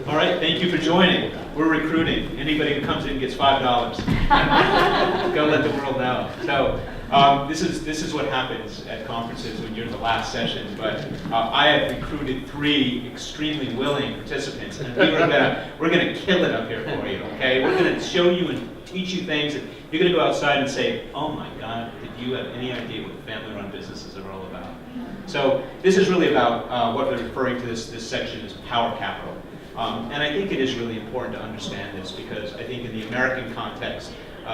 All right, thank you for joining. We're recruiting. Anybody who comes in gets $5. Go let the world know. So this is what happens at conferences when you're in the last session. But I have recruited 3 extremely willing participants, and we're gonna kill it up here for you. Okay, we're gonna show you and teach you things, and you're gonna go outside and say, "Oh my God, did you have any idea what family-run businesses are all about?" So this is really about what we're referring to this section as power capital. And I think it is really important to understand this because I think in the American context,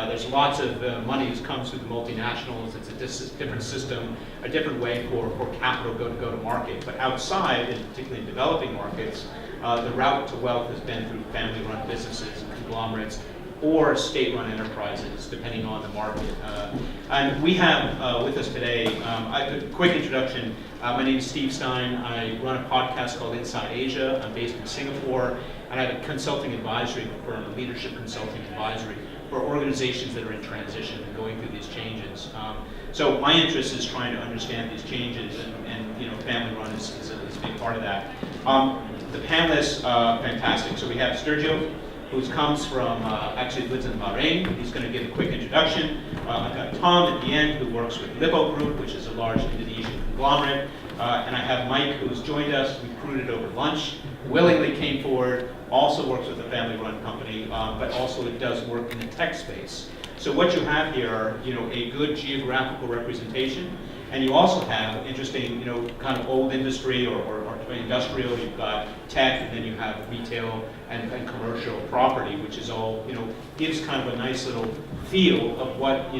there's lots of money that comes through the multinationals. It's a different system, a different way for capital go to market. But outside, and particularly in developing markets, the route to wealth has been through family-run businesses and conglomerates or state-run enterprises, depending on the market. And we have with us today, a quick introduction. My name is Steve Stein. I run a podcast called Inside Asia. I'm based in Singapore, and I have a consulting advisory firm, a leadership consulting advisory for organizations that are in transition and going through these changes. So my interest is trying to understand these changes, and family-run is a big part of that. The panelists, fantastic. So we have Sturgio, who comes from, actually lives in Bahrain. He's going to give a quick introduction. I've got Tom at the end, who works with Lipo Group, which is a large Indonesian conglomerate. And I have Mike, who's joined us, recruited over lunch, willingly came forward, also works with a family-run company, but also it does work in the tech space. So what you have here are, a good geographical representation, and you also have interesting, kind of old industry or industrial. You've got tech, and then you have retail and commercial property, which is all, gives kind of a nice little feel of what,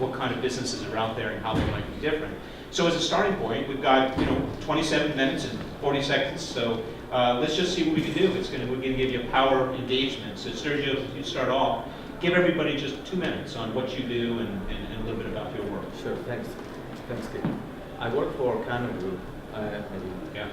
what kind of businesses are out there and how they might be different. So as a starting point, we've got, 27 minutes and 40 seconds. So let's just see what we can do. We're gonna give you a power engagement. So Sergio, if you start off, give everybody just 2 minutes on what you do and a little bit about your work. Sure, thanks, Steve. I work for Conglomerates Group. Yeah.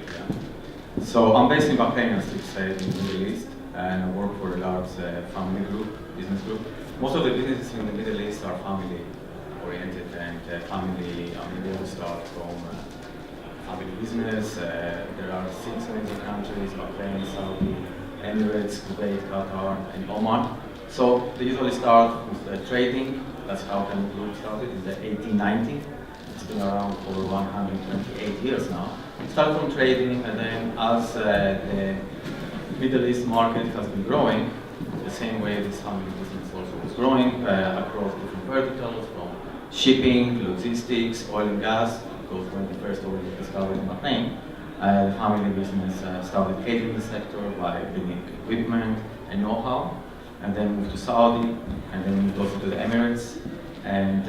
So I'm based in Bahrain, as you said, in the Middle East, and I work for a large family group, business group. Most of the businesses in the Middle East are family-oriented, and they all start from family business. There are 6 major countries: Bahrain, Saudi, Emirates, Kuwait, Qatar, and Oman. So they usually start with trading. That's how the group started in the 1890s. It's been around for 128 years now. Started from trading, and then as the Middle East market has been growing, the same way this family business also was growing across different verticals, from shipping, logistics, oil and gas, because when the first oil was discovered in Bahrain, the family business started catering the sector by bringing equipment and know-how, and then moved to Saudi, and then moved also to the Emirates. And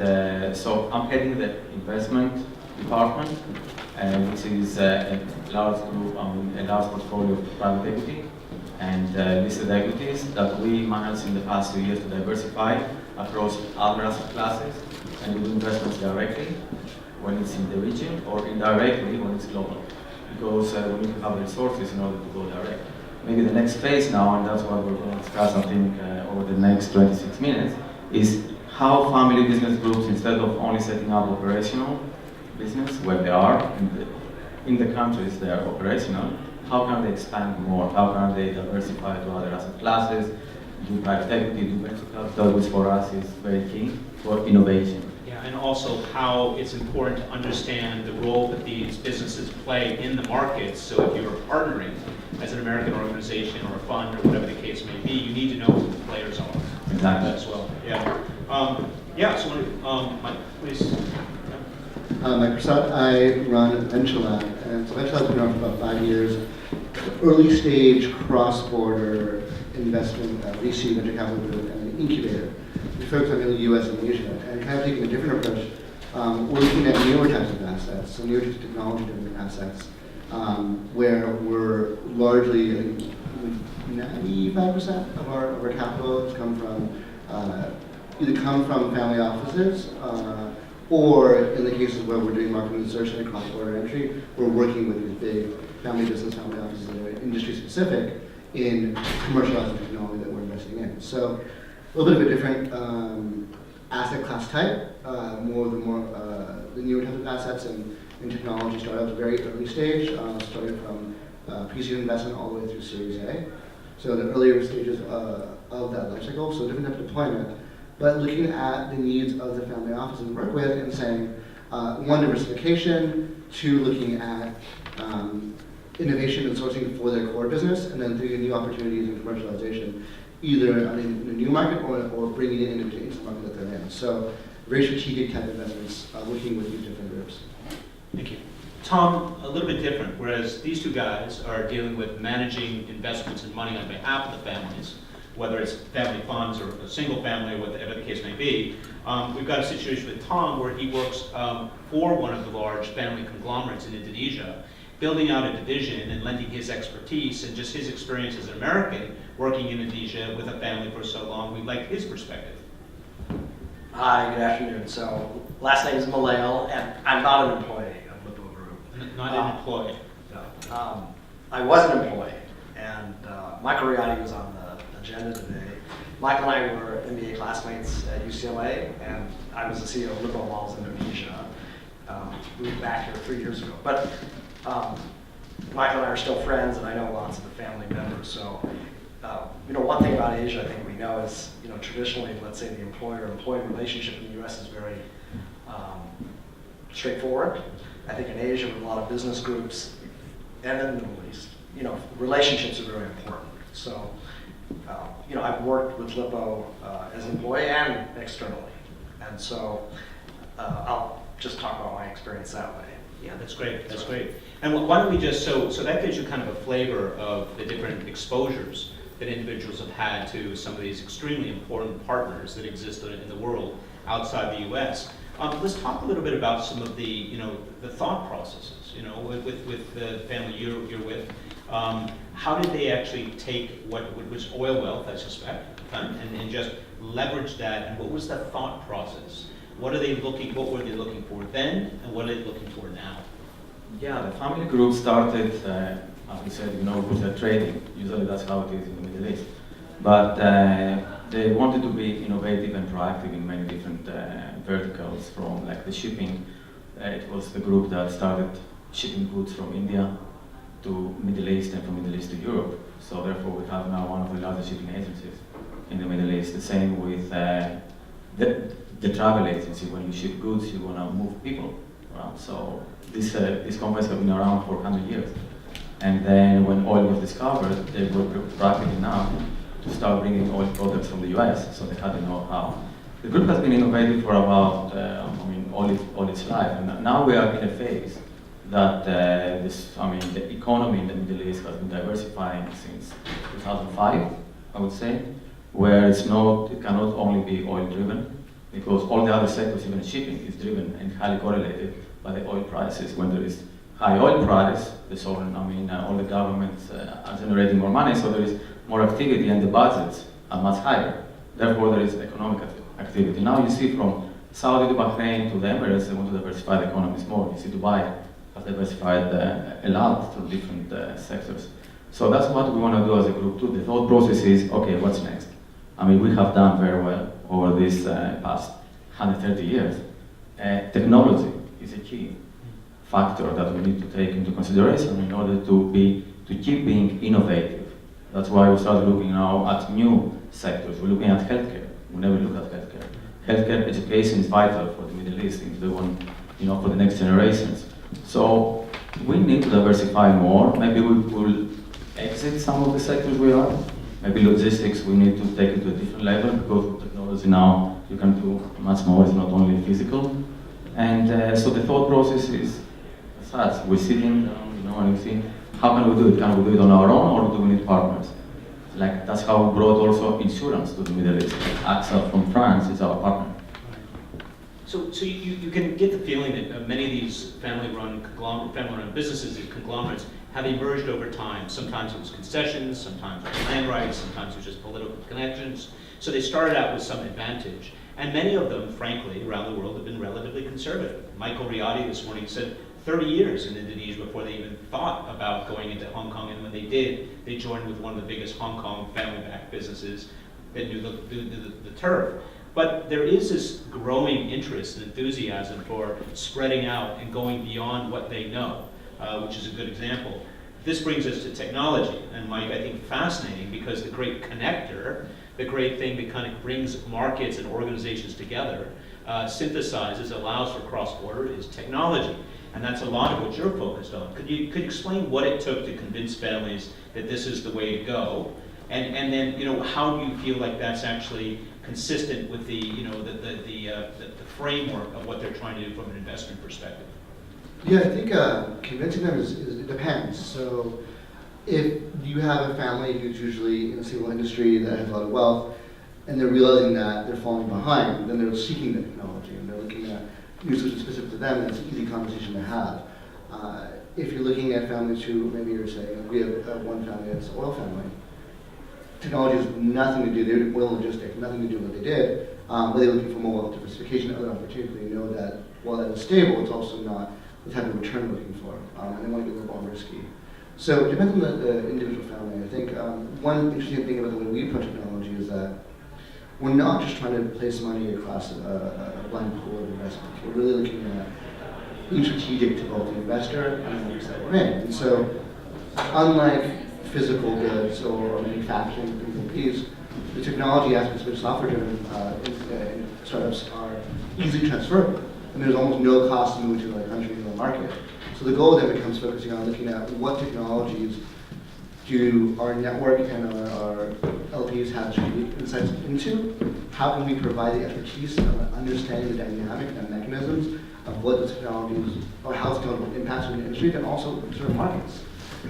so I'm heading the investment department, which is a large group, a large portfolio of private equity and listed equities that we managed in the past 2 years to diversify across other asset classes and do investments directly when it's in the region, or indirectly when it's global, because we need to have the resources in order to go direct. Maybe the next phase now, and that's what we're going to discuss, I think, over the next 26 minutes, is how family business groups, instead of only setting up operational business where they are in the countries they are operational, how can they expand more? How can they diversify to other asset classes, do private equity, do venture capital, which for us is very key for innovation. Yeah, and also how it's important to understand the role that these businesses play in the markets. So if you're partnering as an American organization or a fund or whatever the case may be, you need to know who the players are. Exactly. As well. Yeah. So Mike, please. Mike Prasad. I run Venture Lab, and so Venture Lab's been around for about 5 years. Early stage cross-border investment, VC, venture capital group, and an incubator. We focus on mainly US and Asia, and kind of taking a different approach. We're looking at newer types of assets, so newer technology-driven assets, where we're largely, I think, 95% of our capital has come from either family offices, or in the cases where we're doing market research and cross-border entry, we're working with these big family family offices that are industry specific in commercializing technology that we're investing in. So a little bit of a different asset class type, more the newer types of assets and technology startups, very early stage, starting from pre-seed investment all the way through Series A. So the earlier stages of that life cycle, so different type of deployment. But looking at the needs of the family office we work with and saying, one, diversification, two, looking at innovation and sourcing for their core business, and then three, new opportunities in commercialization, either in a new market or bringing it into the market that they're in. So very strategic type investments, working with these different groups. Thank you. Tom, a little bit different, whereas these two guys are dealing with managing investments and money on behalf of the families, whether it's family funds or a single family or whatever the case may be. We've got a situation with Tom where he works for one of the large family conglomerates in Indonesia, building out a division and lending his expertise and just his experience as an American working in Indonesia with a family for so long. We'd like his perspective. Hi, good afternoon. So, last name is Malail, and I'm not an employee of Lippo Group. Not an employee. No. I was an employee, and Michael Riotti was on the agenda today. Michael and I were MBA classmates at UCLA, and I was the CEO of Lippo Malls Indonesia. Moved back here 3 years ago. But Michael and I are still friends, and I know lots of the family members. So, one thing about Asia I think we know is, traditionally, let's say the employer-employee relationship in the U.S. is very straightforward. I think in Asia, with a lot of business groups, and in the Middle East, relationships are very important. So, I've worked with Lippo as an employee and externally, and so I'll just talk about my experience that way. Yeah, that's great. That's great. And why don't we just so that gives you kind of a flavor of the different exposures that individuals have had to some of these extremely important partners that exist in the world outside the U.S. Let's talk a little bit about some of the the thought processes. With the family you're with. How did they actually take what was oil wealth, I suspect, and just leverage that? And what was the thought process? What were they looking for then, and what are they looking for now? Yeah, the family group started, as we said, with trading. Usually that's how it is in the Middle East. But they wanted to be innovative and proactive in many different verticals, from like the shipping. It was the group that started shipping goods from India to Middle East and from Middle East to Europe. So therefore we have now one of the largest shipping agencies in the Middle East. The same with the travel agency. When you ship goods, you want to move people around. So these companies have been around for 100 years. And then when oil was discovered, they were proactive enough to start bringing oil products from the US, so they had the know-how. The group has been innovative for about, all its life. And now we are in a phase that the economy in the Middle East has been diversifying since 2005, I would say, where it cannot only be oil-driven, because all the other sectors, even shipping, is driven and highly correlated by the oil prices. When there is high oil price, all the governments are generating more money, so there is more activity and the budgets are much higher. Therefore, there is economic activity. Now you see from Saudi to Bahrain to the Emirates, they want to diversify the economies more. You see Dubai has diversified a lot through different sectors. So that's what we want to do as a group too. The thought process is, okay, what's next? We have done very well over this past 130 years. Technology is a key factor that we need to take into consideration in order to keep being innovative. That's why we started looking now at new sectors. We're looking at healthcare. We never look at healthcare. Healthcare education is vital for the Middle East if they want, for the next generations. So we need to diversify more. Maybe we will exit some of the sectors we are. Maybe logistics, we need to take it to a different level, because with technology now you can do much more. It's not only physical. And so the thought process is such. We're sitting down, and we think, how can we do it? Can we do it on our own, or do we need partners? Like, that's how we brought also insurance to the Middle East. AXA from France is our partner. So you can get the feeling that many of these family-run businesses, these conglomerates, have emerged over time. Sometimes it was concessions, sometimes it was land rights, sometimes it was just political connections. So they started out with some advantage. And many of them, frankly, around the world have been relatively conservative. Michael Riotti this morning said 30 years in Indonesia before they even thought about going into Hong Kong. And when they did, they joined with one of the biggest Hong Kong family-backed businesses that knew the turf. But there is this growing interest and enthusiasm for spreading out and going beyond what they know, which is a good example. This brings us to technology, and Mike, I think fascinating, because the great connector, the great thing that kind of brings markets and organizations together, synthesizes, allows for cross-border, is technology. And that's a lot of what you're focused on. Could you explain what it took to convince families that this is the way to go? And then, how do you feel like that's actually consistent with the framework of what they're trying to do from an investment perspective? Yeah, I think convincing them it depends. So if you have a family who's usually in a single industry that has a lot of wealth, and they're realizing that they're falling behind, then they're seeking the technology, and they're looking at new solutions specific to them, and it's an easy conversation to have. If you're looking at families who, maybe you're saying, we have one family that's an oil family, technology has nothing to do, they're oil logistics, nothing to do with what they did, but they're looking for more wealth diversification, other opportunities. They know that while that is stable, it's also not the type of return they're looking for, and they want to be a little more risky. So it depends on the individual family. I think one interesting thing about the way we approach technology is that we're not just trying to place money across a blind pool of investments. We're really looking at being strategic to both the investor and the markets that we're in. And so, unlike physical goods or manufacturing things like these, the technology aspects which software-driven startups are easily transferable. And there's almost no cost to move to another country or market. So the goal then becomes focusing on looking at what technologies do our network and our LPs have strategic insights into? How can we provide the expertise of understanding the dynamic and mechanisms of what the technologies, or how technology impacts the industry, and also certain markets?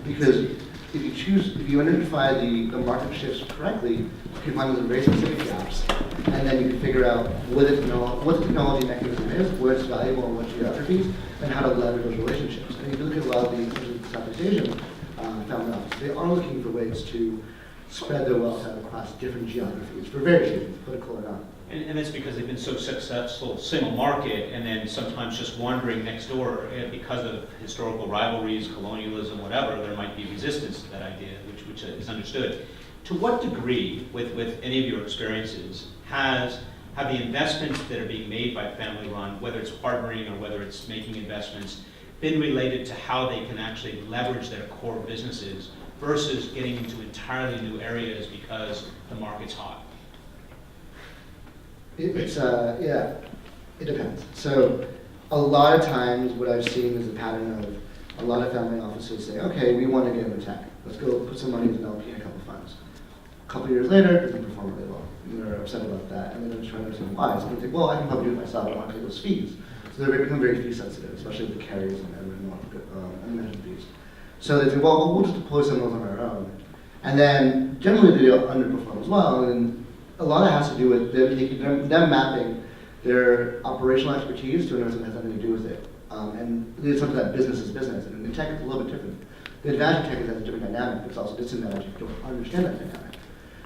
Because if you identify the market shifts correctly, you can find those very specific gaps, and then you can figure out what the technology mechanism is, where it's valuable in what geographies, and how to leverage those relationships. And if you look at a lot of the Southeast Asian family offices, they are looking for ways to spread their wealth out across different geographies for various reasons, political or not. And that's because they've been so successful, single market, and then sometimes just wandering next door because of historical rivalries, colonialism, whatever, there might be resistance to that idea, which is understood. To what degree, with any of your experiences, have the investments that are being made by family run, whether it's partnering or whether it's making investments, been related to how they can actually leverage their core businesses versus getting into entirely new areas because the market's hot? It depends. So a lot of times what I've seen is a pattern of a lot of family offices say, okay, we want to get into tech. Let's go put some money into an LP and a couple of funds. A couple of years later, it doesn't perform really well. And they're upset about that, and then they're trying to understand why. So they think, well, I can probably do it myself. I don't want to pay those fees. So they become very fee sensitive, especially with the carries and management fees. So they think, well, we'll just deploy some of those on our own. And then generally they underperform as well. And a lot of it has to do with them mapping their operational expertise to an investment that has nothing to do with it. And it's something that business is business. And in tech, it's a little bit different. The advantage of tech is that it's a different dynamic, but it's also disadvantage if you don't understand that dynamic.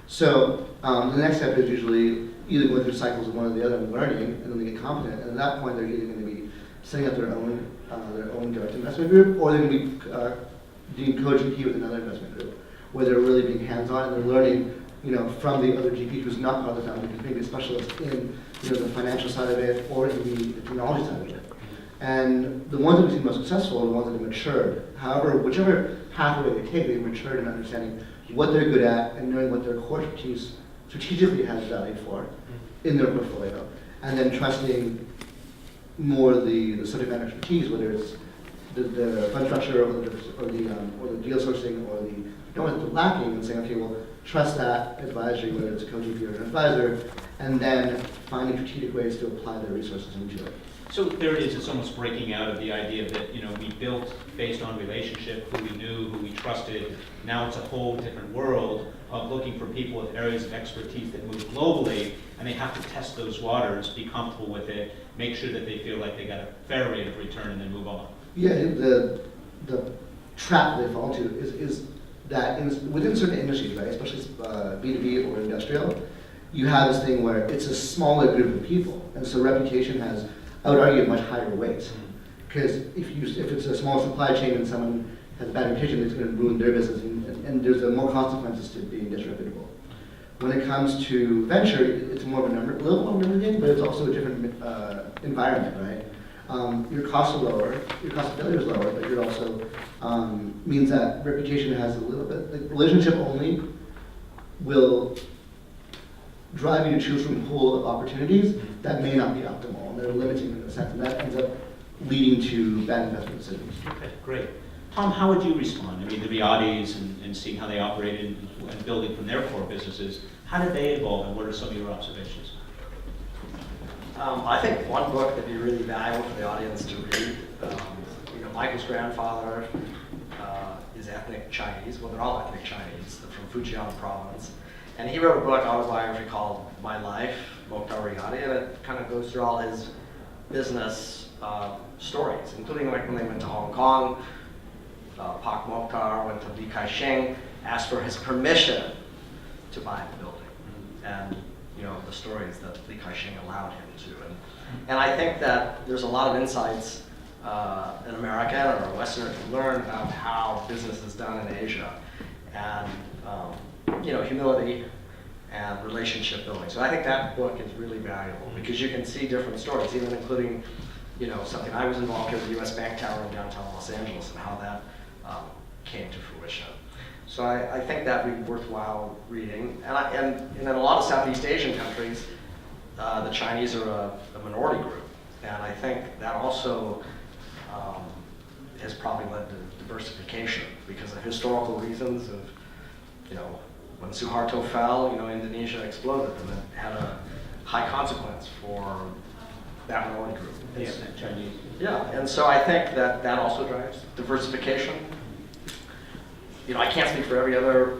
So the next step is usually either going through cycles of one or the other and learning, and then they get competent. And at that point, they're either going to be setting up their own direct investment group, or they're going to be doing co-GP with another investment group, where they're really being hands-on and they're learning, from the other GP who's not part of the family, who's maybe a specialist in, the financial side of it or in the technology side of it. And the ones that we've seen most successful are the ones that have matured. However, whichever pathway they take, they've matured in understanding what they're good at and knowing what their core expertise strategically has value for in their portfolio, and then trusting more the subject matter expertise, whether it's the fund structure or the deal sourcing or what they're lacking, and saying, okay, well, trust that advisory, whether it's a co-GP or an advisor, and then finding strategic ways to apply their resources into it. So there it is, it's almost breaking out of the idea that, we built based on relationship, who we knew, who we trusted. Now it's a whole different world of looking for people with areas of expertise that move globally, and they have to test those waters, be comfortable with it, make sure that they feel like they got a fair rate of return, and then move on. Yeah, the trap they fall into is that within certain industries, right, especially B2B or industrial, you have this thing where it's a smaller group of people, and so reputation has, I would argue, a much higher weight. Because if it's a small supply chain and someone has a bad reputation, it's going to ruin their business, and there's more consequences to being disreputable. When it comes to venture, it's more of a little more number game, but it's also a different environment, right? your costs are lower, your cost of failure is lower, but it also means that reputation has a little bit, like relationship only will drive you to choose from a pool of opportunities that may not be optimal, and they're limiting in a sense, and that ends up leading to bad investment decisions. Okay, great. Tom, how would you respond? I mean, the Riyadis and seeing how they operated and building from their core businesses, how did they evolve, and what are some of your observations? I think one book that'd be really valuable for the audience to read, Michael's grandfather is ethnic Chinese. Well, they're all ethnic Chinese. They're from Fujian province. And he wrote a book, autobiography called My Life, Mokhtar Riyadi, and it kind of goes through all his business stories, including like when they went to Hong Kong, Pak Mokhtar went to Li Ka-shing, asked for his permission to buy the building. And the stories that Li Ka-shing allowed him to. And I think that there's a lot of insights an American or a Westerner can learn about how business is done in Asia. And humility and relationship building. So I think that book is really valuable because you can see different stories, even including, something I was involved with, the U.S. Bank Tower in downtown Los Angeles and how that came to fruition. So I think that would be worthwhile reading. And in a lot of Southeast Asian countries, the Chinese are a minority group. And I think that also has probably led to diversification because of historical reasons of, when Suharto fell, Indonesia exploded, and it had a high consequence for that minority group. Yeah, Chinese. Yeah, and so I think that also drives diversification. I can't speak for every other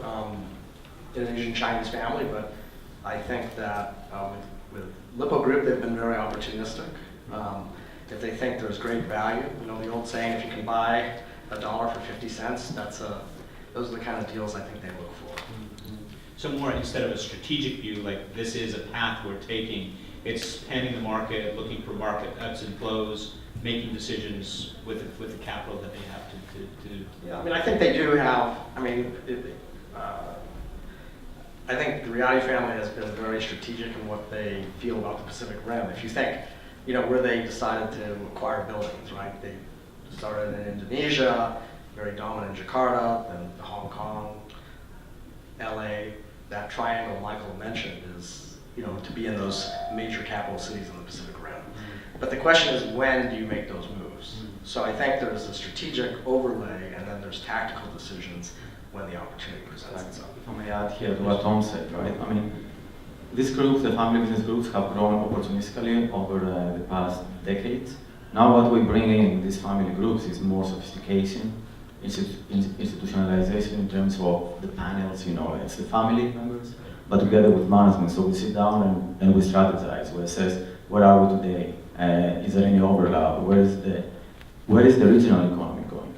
Indonesian Chinese family, but I think that with Lippo Group, they've been very opportunistic. If they think there's great value, the old saying, if you can buy $1 for 50 cents, those are the kind of deals I think they look for. So more, instead of a strategic view, like this is a path we're taking, it's panning the market, looking for market ebbs and flows, making decisions with the capital that they have to do. Yeah, I think they do have, I think the Riyadi family has been very strategic in what they feel about the Pacific Rim. If you think, where they decided to acquire buildings, right? They started in Indonesia, very dominant in Jakarta, then Hong Kong, LA. That triangle Michael mentioned is, to be in those major capital cities in the Pacific Rim. But the question is, when do you make those moves? So I think there's a strategic overlay, and then there's tactical decisions when the opportunity presents itself. If I may add here to what Tom said, right? These groups, the family business groups, have grown opportunistically over the past decades. Now what we bring in these family groups is more sophistication, institutionalization in terms of the panels, it's the family members, but together with management. So we sit down and we strategize. We assess where are we today? Is there any overlap? Where is the regional economy going?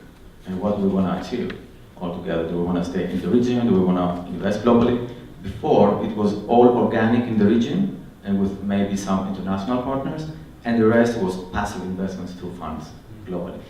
And what do we want to achieve altogether? Do we want to stay in the region? Do we want to invest globally? Before, it was all organic in the region and with maybe some international partners, and the rest was passive investments through funds globally.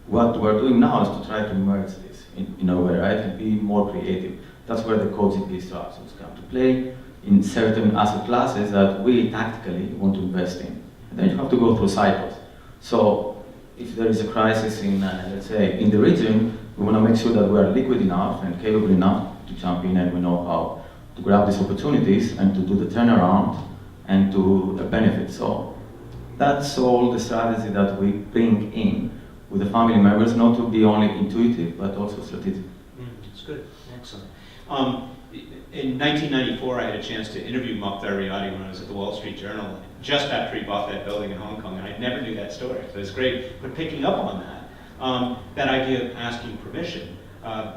What we're doing now is to try to merge this in a way, right, and be more creative. That's where the co-GP structures come to play in certain asset classes that we tactically want to invest in. And then you have to go through cycles. So if there is a crisis in, let's say, in the region, we want to make sure that we are liquid enough and capable enough to jump in, and we know how to grab these opportunities and to do the turnaround and to benefit. So that's all the strategy that we bring in with the family members, not to be only intuitive, but also strategic. That's good, excellent. In 1994, I had a chance to interview Mokhtar Riyadi when I was at the Wall Street Journal, just after he bought that building in Hong Kong, and I never knew that story, so it's great. But picking up on that idea of asking permission,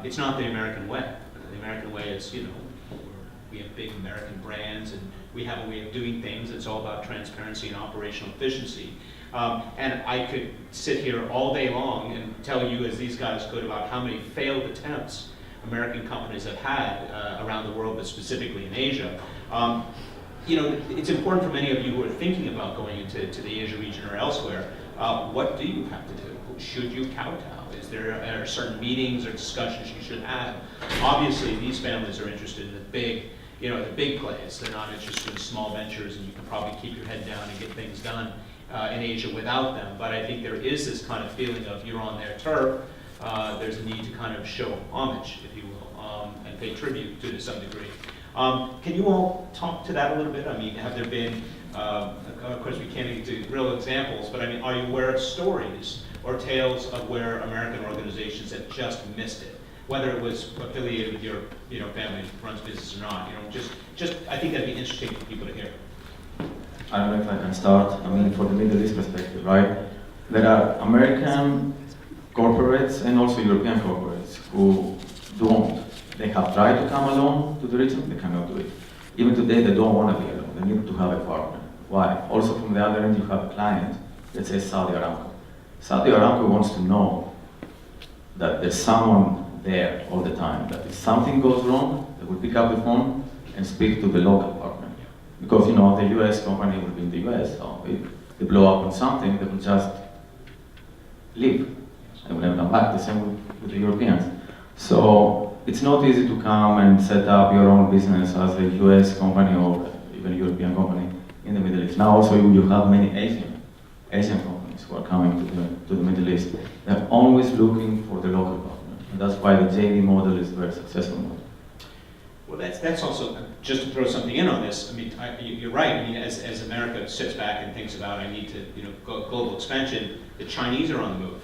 it's not the American way. The American way is, we have big American brands, and we have a way of doing things. It's all about transparency and operational efficiency. And I could sit here all day long and tell you, as these guys could, about how many failed attempts American companies have had around the world, but specifically in Asia. It's important for many of you who are thinking about going into the Asia region or elsewhere. What do you have to do? Should you kowtow? Are certain meetings or discussions you should have? Obviously, these families are interested in the big plays. They're not interested in small ventures, and you can probably keep your head down and get things done. in Asia without them. But I think there is this kind of feeling of you're on their turf. There's a need to kind of show homage, if you will, and pay tribute to some degree. Can you all talk to that a little bit? I mean, have there been, of course we can't get to real examples, but I mean, are you aware of stories or tales of where American organizations have just missed it? Whether it was affiliated with your family runs business or not, just I think that'd be interesting for people to hear. I don't know if I can start. I mean, for the Middle East perspective, right? There are American corporates and also European corporates who don't. They have tried to come alone to the region, they cannot do it. Even today, they don't want to be alone. They need to have a partner. Why? Also, from the other end, you have a client, let's say Saudi Aramco. Saudi Aramco wants to know that there's someone there all the time, that if something goes wrong, they will pick up the phone and speak to the local partner. Because, the US company will be in the US, so if they blow up on something, they will just leave. They will never come back, the same with the Europeans. So it's not easy to come and set up your own business as a US company or even a European company in the Middle East. Now also you have many Asian companies who are coming to the Middle East. They're always looking for the local partner. And that's why the JV model is a very successful model. Well, that's also, just to throw something in on this, I mean, you're right. I mean, as America sits back and thinks about, I need to, global expansion, the Chinese are on the move.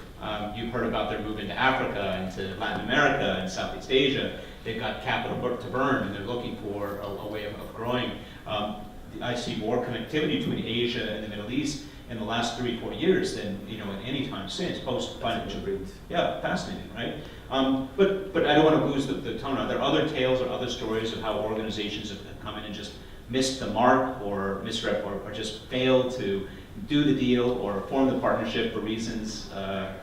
You've heard about their move into Africa, into Latin America, and Southeast Asia. They've got capital to burn, and they're looking for a way of growing. I see more connectivity between Asia and the Middle East in the last 3-4 years than at any time since post-financial. Yeah, fascinating, right? But I don't want to lose the tone. Are there other tales or other stories of how organizations have come in and just missed the mark or misrep or just failed to do the deal or form the partnership for reasons? I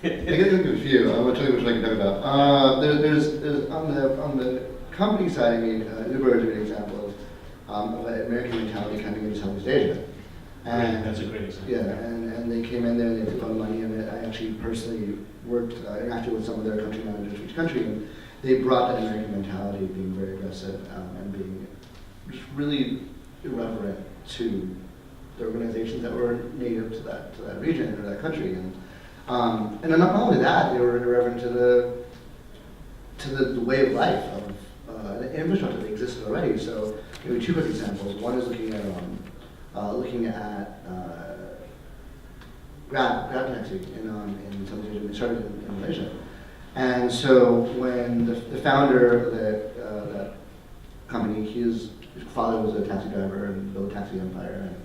can think of a few. I will tell you which I can talk about. There's on the company side. I mean, Uber is a good example of an American mentality coming into Southeast Asia. And that's a great example. Yeah, and they came in there and they took on money, and I actually personally interacted with some of their country managers for each country, and they brought that American mentality, being very aggressive and being just really irreverent to the organizations that were native to that region or that country, and not only that, they were irreverent to the way of life of the infrastructure that existed already. So, two quick examples. One is looking at Grab taxi in Southeast Asia. They started in Malaysia, and so when the founder of that company, his father was a taxi driver and built a taxi empire, and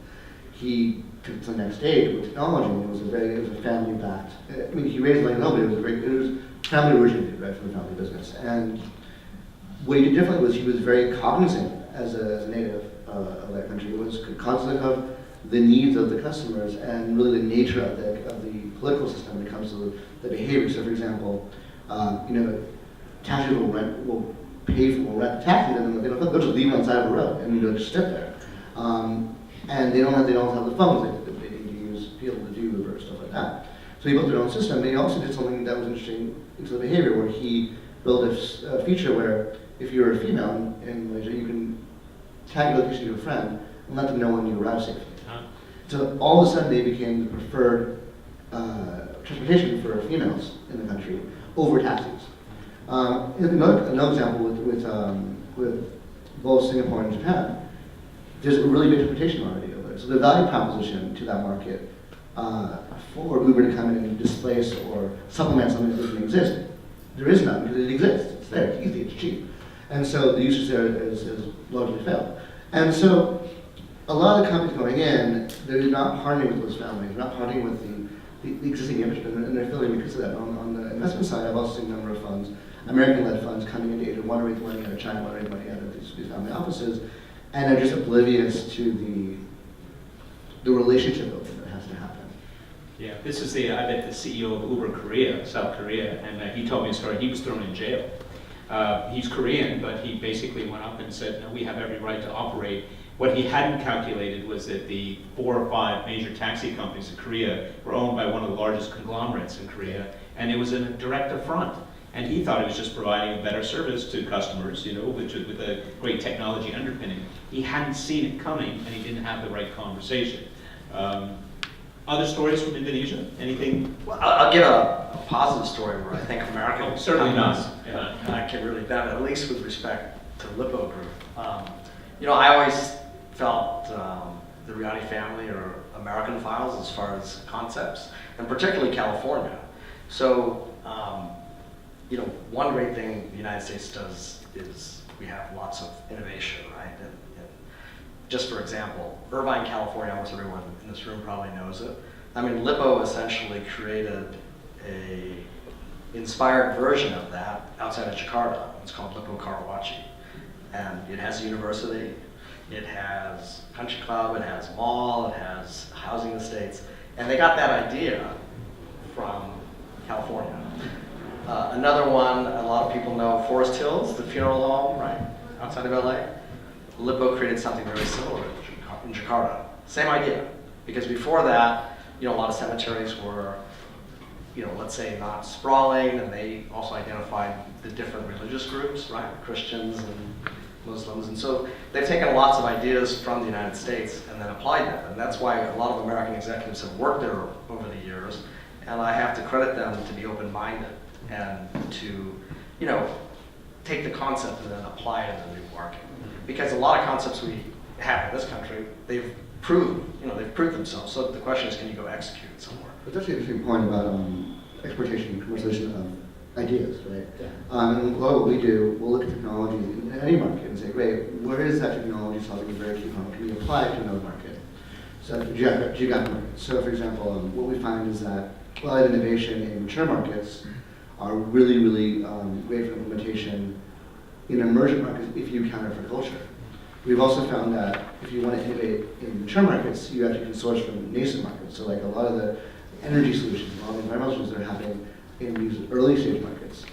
he took it to the next stage with technology. And it was a family backed. I mean, he raised money, but it was family originated, right, from the family business. And what he did differently was he was very cognizant as a native of that country. He was cognizant of the needs of the customers and really the nature of the political system when it comes to the behavior. So, for example, taxis will pay for rent taxis, and they'll just leave it on the side of the road and just sit there. And they don't have the phones that they need to use to be able to do Uber and stuff like that. So he built their own system. And he also did something that was interesting into the behavior, where he built a feature where if you're a female in Malaysia, you can tag your location to your friend and let them know when you arrive safely. So all of a sudden they became the preferred transportation for females in the country over taxis. Another example with both Singapore and Japan, there's a really big transportation already over there. So the value proposition to that market for Uber to come in and displace or supplement something that doesn't exist, there is none because it exists. It's there, it's easy, it's cheap. And so the usage there is largely failed. And so a lot of the companies going in, they're not partnering with those families, they're not partnering with the existing infrastructure, and they're failing because of that. On the investment side, I've also seen a number of funds, American-led funds, coming into Asia, want to raise money out of China, want to raise money out of these family offices, and are just oblivious to the relationship building that has to happen. Yeah, this is I met the CEO of Uber Korea, South Korea, and he told me a story. He was thrown in jail. He's Korean, but he basically went up and said, no, we have every right to operate. What he hadn't calculated was that the 4 or 5 major taxi companies in Korea were owned by one of the largest conglomerates in Korea, and it was a direct affront. And he thought he was just providing a better service to customers, with a great technology underpinning. He hadn't seen it coming, and he didn't have the right conversation. Other stories from Indonesia? Anything? Well, I'll give a positive story where I think American Oh, certainly not. companies can really benefit, at least with respect to Lippo Group. I always felt the Riadi family are American files as far as concepts, and particularly California. So, one great thing the United States does is we have lots of innovation, right? And just for example, Irvine, California, almost everyone in this room probably knows it. I mean, Lippo essentially created a inspired version of that outside of Jakarta. It's called Lippo Karawaci. And it has a university, it has country club, it has mall, it has housing estates. And they got that idea from California. Another one, a lot of people know Forest Hills, the funeral home, right, outside of LA. Lippo created something very similar in Jakarta. Same idea, because before that, a lot of cemeteries were, let's say not sprawling, and they also identified the different religious groups, right, Christians and Muslims, and so they've taken lots of ideas from the United States and then applied them, and that's why a lot of American executives have worked there over the years, and I have to credit them to be open-minded and to, take the concept and then apply it in the new market. Because a lot of concepts we have in this country, they've proved themselves. So the question is, can you go execute it somewhere? It's actually an interesting point about exportation and commercialization of ideas, right? Yeah. And what we do, we'll look at technology in any market and say, great, where is that technology solving a very key problem? Can we apply it to another market? So geographic markets. So for example, what we find is that a lot of innovation in mature markets are really, really great for implementation in emerging markets if you counter for culture. We've also found that if you want to innovate in mature markets, you actually can source from nascent markets. So like a lot of the energy solutions, a lot of the environmental solutions that are happening in these early stage markets,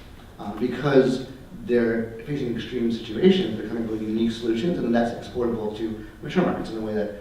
because they're facing extreme situations, they're coming up with unique solutions, and that's exportable to mature markets in a way that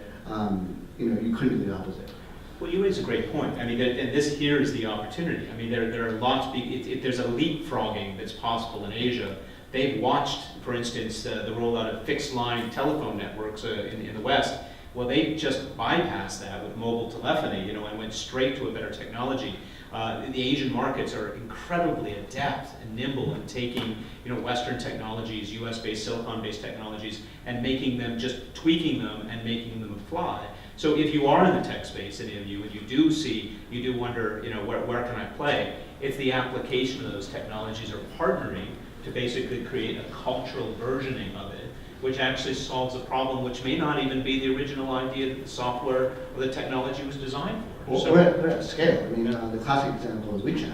you couldn't do the opposite. Well, you raise a great point. I mean, and this here is the opportunity. I mean, there are lots. There's a leapfrogging that's possible in Asia. They've watched, for instance, the rollout of fixed-line telephone networks in the West. Well, they just bypassed that with mobile telephony, and went straight to a better technology. The Asian markets are incredibly adept and nimble in taking, Western technologies, U.S.-based, silicon-based technologies, and making them, just tweaking them and making them fly. So if you are in the tech space, any of you, and you do wonder, where can I play? It's the application of those technologies or partnering to basically create a cultural versioning of it, which actually solves a problem which may not even be the original idea that the software or the technology was designed for. Well, we're at scale. I mean, the classic example is WeChat.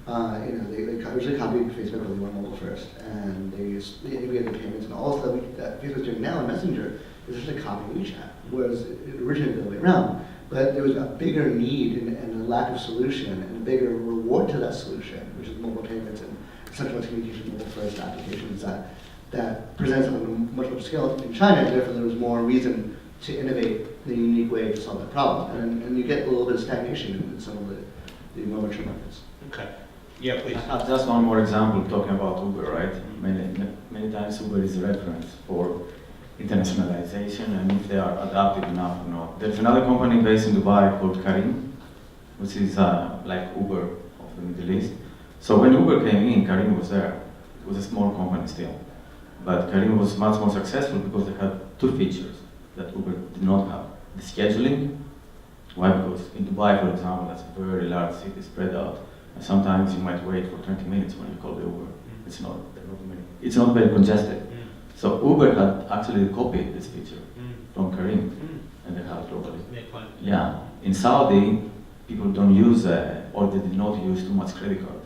They originally copied Facebook when they went mobile first, and they integrated the payments and all the stuff that Facebook's doing now in Messenger is just a copy of WeChat, whereas it originated the other way around. But there was a bigger need and a lack of solution and a bigger reward to that solution, which is mobile payments and centralized communication, mobile first applications that presents on a much scale in China, and therefore there was more reason to innovate in a unique way to solve that problem. And you get a little bit of stagnation in some of the more mature markets. Okay. Yeah, please. Just one more example, talking about Uber, right? Many times Uber is a reference for internationalization, and if they are adaptive enough or not. There's another company based in Dubai called Karim, which is like Uber of the Middle East. So when Uber came in, Karim was there. It was a small company still. But Karim was much more successful because they had two features that Uber did not have. The scheduling. Why? Because in Dubai, for example, that's a very large city spread out. And sometimes you might wait for 20 minutes when you call the Uber. It's not very congested. So Uber had actually copied this feature from Karim, and they have it globally. Yeah, in Saudi, people don't use, or they did not use too much credit card.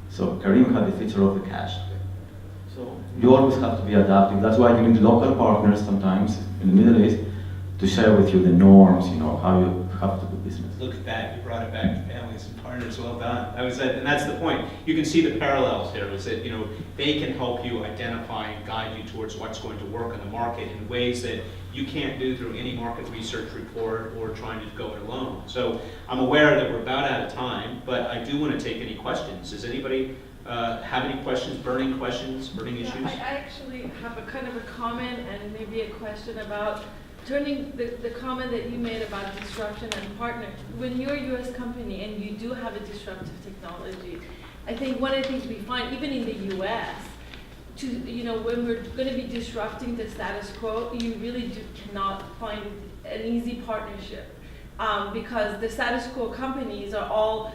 So Karim had the feature of the cash. So you always have to be adaptive. That's why you need local partners sometimes in the Middle East to share with you the norms, how you have to do business. Look at that, you brought it back to families and partners, well done. And that's the point. You can see the parallels here, is that, they can help you identify and guide you towards what's going to work in the market in ways that you can't do through any market research report or trying to go it alone. So I'm aware that we're about out of time, but I do want to take any questions. Does anybody have any questions, burning issues? I actually have a kind of a comment and maybe a question about turning the comment that you made about disruption and partner, when you're a US company and you do have a disruptive technology, I think one of the things we find, even in the US, when we're going to be disrupting the status quo, you really cannot find an easy partnership because the status quo companies are all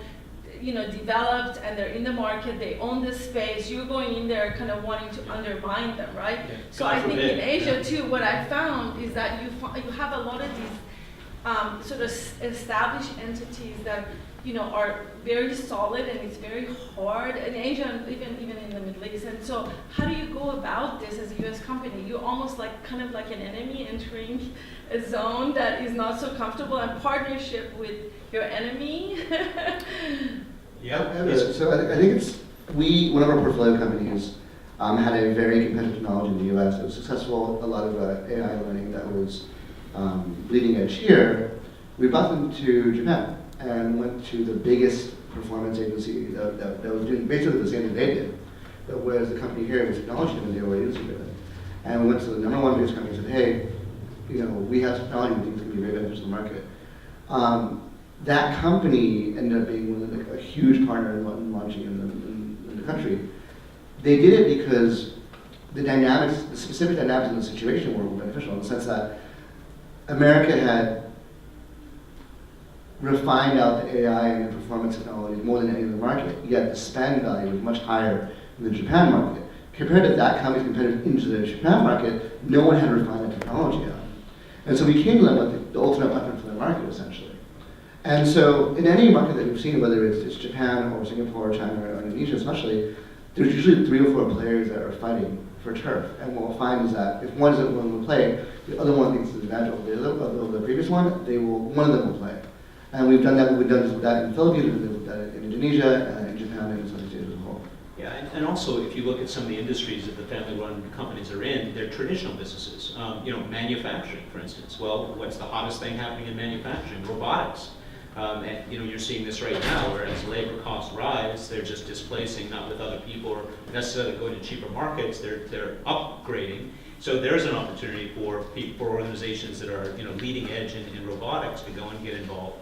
developed and they're in the market, they own the space, you're going in there kind of wanting to undermine them, right? Yeah. So God I think forbid. in Asia too, what I found is that you have a lot of these sort of established entities that are very solid, and it's very hard in Asia and even in the Middle East. And so how do you go about this as a US company? You're almost kind of like an enemy entering a zone that is not so comfortable, and partnership with your enemy. Yeah. So I think one of our portfolio companies had a very competitive technology in the US. It was successful, a lot of AI learning that was bleeding edge here. We brought them to Japan and went to the biggest performance agency that was doing basically the same thing they did, but whereas the company here was technology and they were using it. And we went to the number one biggest company and said, hey, we have technology we think it's going to be very beneficial to the market. That company ended up being a huge partner in launching in the country. They did it because the specific dynamics in the situation were beneficial in the sense that America had refined out the AI and the performance technologies more than any other market, yet the spend value was much higher in the Japan market. Compared to that company's competitive into the Japan market, no one had refined the technology out. And so we came to them with the ultimate weapon for the market, essentially. And so in any market that we've seen, whether it's Japan or Singapore or China or Indonesia especially, there's usually 3 or 4 players that are fighting for turf. And what we'll find is that if one isn't willing to play, the other one thinks it's an advantage over the previous one, one of them will play. And we've done that in the Philippines, we've done it in Indonesia, in Japan, and in Southeast Asia as a whole. Yeah, and also if you look at some of the industries that the family-run companies are in, they're traditional businesses. Manufacturing, for instance. Well, what's the hottest thing happening in manufacturing? Robotics. And you're seeing this right now, where as labor costs rise, they're just displacing, not with other people or necessarily going to cheaper markets. They're upgrading. So there's an opportunity for organizations that are leading edge in robotics to go and get involved.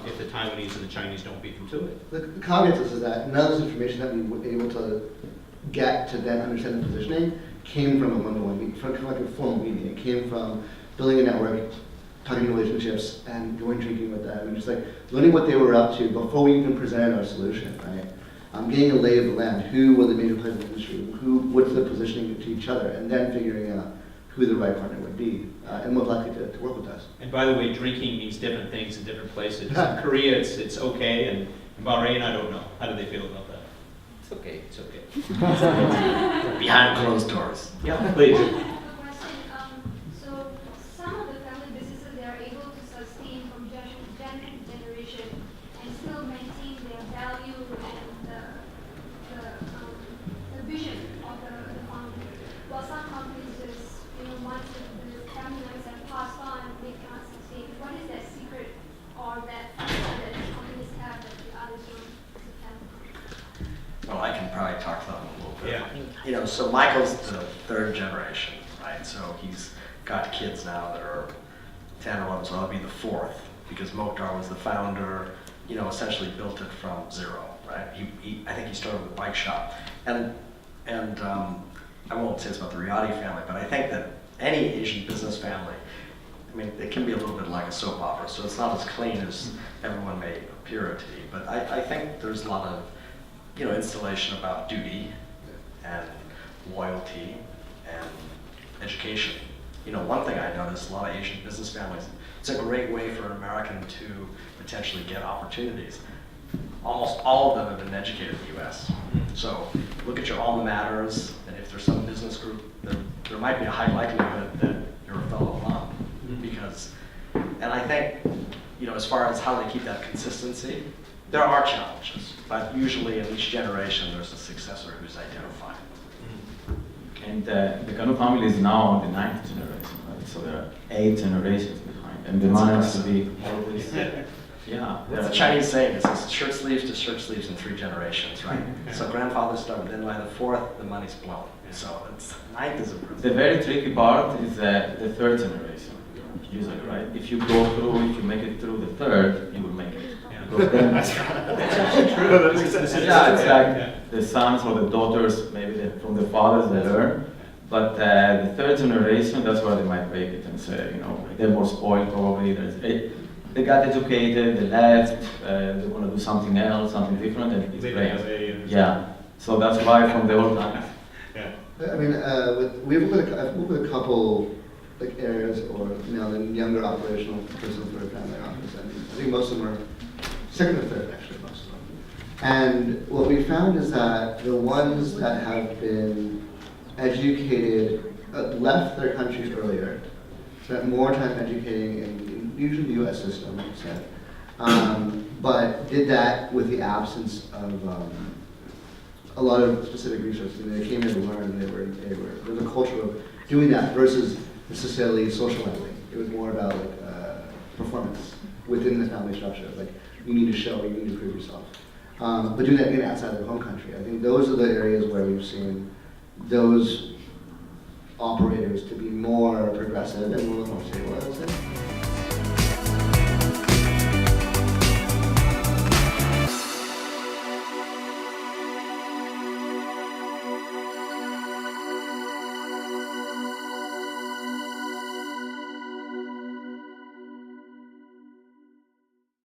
If the Taiwanese and the Chinese don't beat them to it. The caveat is that none of this information that we were able to get to then understand the positioning came from a one-to-one meeting, from like a formal meeting. It came from building a network, talking relationships, and going drinking with them, and just like learning what they were up to before we even presented our solution, right? Getting a lay of the land. Who were the major players in the industry? What's the positioning to each other? And then figuring out who the right partner would be, and most likely to work with us. And by the way, drinking means different things in different places. In Korea, it's okay, and in Bahrain, I don't know. How do they feel about that? It's okay. It's okay. Behind closed doors. Yeah, please. I have a question. So some of the family businesses, they are able to sustain from generation to generation and still maintain their value and the vision of the family. While some companies just, once the family members have passed on, they cannot sustain. What is that secret or that that companies have that the others don't have? Well, I can probably talk to that a little bit. Yeah. So Michael's the 3rd generation, right? So he's got kids now that are 10 or 11, so I'll be the 4th, because Mokhtar was the founder, essentially built it from zero, right? I think he started with a bike shop. And I won't say it's about the Riyadi family, but I think that any Asian business family, it can be a little bit like a soap opera, so it's not as clean as everyone may appear it to be. But I think there's a lot of installation about duty and loyalty and education. One thing I noticed, a lot of Asian business families, it's a great way for an American to potentially get opportunities. Almost all of them have been educated in the US. So look at your alma maters, and if there's some business group, there might be a high likelihood that you're a fellow alum. And I think, as far as how they keep that consistency, there are challenges, but usually in each generation there's a successor who's identified. And the Kanu family is now on the 9th generation, right? So there are 8 generations behind, and they managed to be always. Yeah. It's a Chinese saying, it says shirt sleeves to shirt sleeves in 3 generations, right? So grandfather started, then by the 4th, the money's blown. So it's 9th is a proof. The very tricky part is the 3rd generation. usually, right? If you make it through the third, you will make it. Yeah. Because then- That's actually true. Yeah, it's like the sons or the daughters, maybe from the fathers they learn. But the third generation, that's where they might break it and say, you know, they're more spoiled probably. They got educated, they left, they want to do something else, something different, and it's They great. have a- Yeah, so that's why from the old times. Yeah. I mean, I've worked with a couple like areas or the younger operational person for a family office, and I think most of them are second or third, actually, most of them. And what we found is that the ones that have been educated, left their countries earlier, spent more time educating in usually the U.S. system, like I said, but did that with the absence of a lot of specific resources. I mean, they came here to learn. There was a culture of doing that versus necessarily social leveling. It was more about like performance within the family structure. Like you need to show, you need to prove yourself. But doing that again outside their home country. I think those are the areas where we've seen those operators to be more progressive and more stable, I would say.